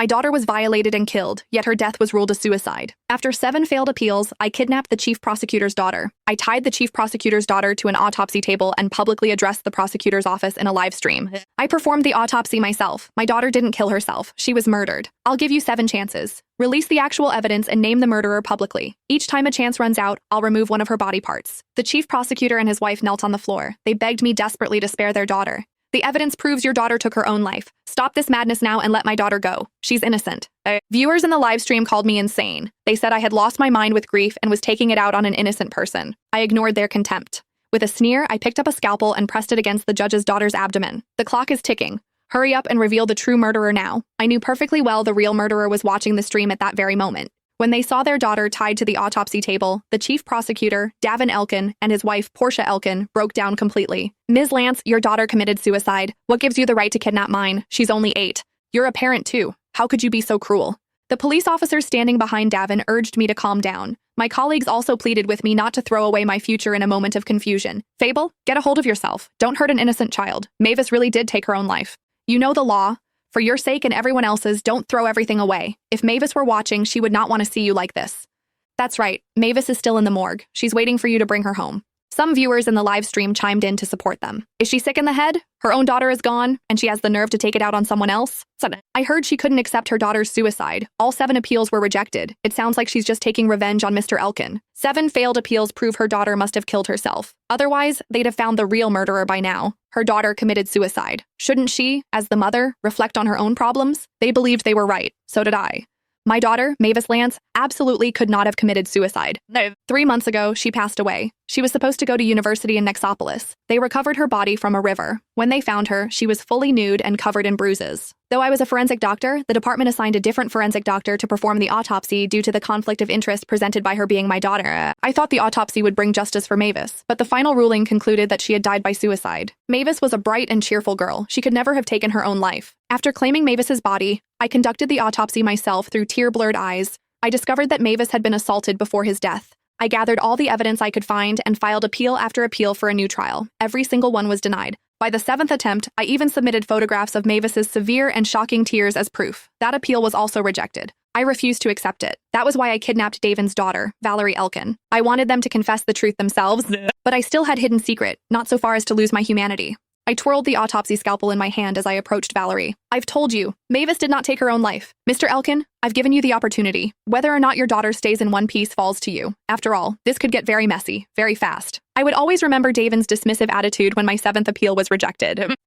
My daughter was violated and killed, yet her death was ruled a suicide. After 7 failed appeals, I kidnapped the chief prosecutor's daughter. I tied the chief prosecutor's daughter to an autopsy table and publicly addressed the prosecutor's office in a live stream. I performed the autopsy myself. My daughter didn't kill herself. She was murdered. I'll give you 7 chances. Release the actual evidence and name the murderer publicly. Each time a chance runs out, I'll remove one of her body parts. The chief prosecutor and his wife knelt on the floor. They begged me desperately to spare their daughter. The evidence proves your daughter took her own life. Stop this madness now and let my daughter go. She's innocent. Viewers in the live stream called me insane. They said I had lost my mind with grief and was taking it out on an innocent person. I ignored their contempt. With a sneer, I picked up a scalpel and pressed it against the judge's daughter's abdomen. The clock is ticking. Hurry up and reveal the true murderer now. I knew perfectly well the real murderer was watching the stream at that very moment. When they saw their daughter tied to the autopsy table, the chief prosecutor, Davin Elkin, and his wife, Portia Elkin, broke down completely. Ms. Lance, your daughter committed suicide. What gives you the right to kidnap mine? She's only 8. You're a parent too. How could you be so cruel? The police officer standing behind Davin urged me to calm down. My colleagues also pleaded with me not to throw away my future in a moment of confusion. Fable, get a hold of yourself. Don't hurt an innocent child. Mavis really did take her own life. You know the law. For your sake and everyone else's, don't throw everything away. If Mavis were watching, she would not want to see you like this. That's right, Mavis is still in the morgue. She's waiting for you to bring her home. Some viewers in the live stream chimed in to support them. Is she sick in the head? Her own daughter is gone, and she has the nerve to take it out on someone else? I heard she couldn't accept her daughter's suicide. All 7 appeals were rejected. It sounds like she's just taking revenge on Mr. Elkin. 7 failed appeals prove her daughter must have killed herself. Otherwise, they'd have found the real murderer by now. Her daughter committed suicide. Shouldn't she, as the mother, reflect on her own problems? They believed they were right. So did I. My daughter, Mavis Lance, absolutely could not have committed suicide. No. 3 months ago, she passed away. She was supposed to go to university in Nexopolis. They recovered her body from a river. When they found her, she was fully nude and covered in bruises. Though I was a forensic doctor, the department assigned a different forensic doctor to perform the autopsy due to the conflict of interest presented by her being my daughter. I thought the autopsy would bring justice for Mavis, but the final ruling concluded that she had died by suicide. Mavis was a bright and cheerful girl. She could never have taken her own life. After claiming Mavis's body, I conducted the autopsy myself through tear-blurred eyes. I discovered that Mavis had been assaulted before his death. I gathered all the evidence I could find and filed appeal after appeal for a new trial. Every single one was denied. By the 7th attempt, I even submitted photographs of Mavis's severe and shocking tears as proof. That appeal was also rejected. I refused to accept it. That was why I kidnapped Davin's daughter, Valerie Elkin. I wanted them to confess the truth themselves, but I still had hidden secret, not so far as to lose my humanity. I twirled the autopsy scalpel in my hand as I approached Valerie. I've told you, Mavis did not take her own life. Mr. Elkin, I've given you the opportunity. Whether or not your daughter stays in one piece falls to you. After all, this could get very messy, very fast. I would always remember Davin's dismissive attitude when my 7th appeal was rejected.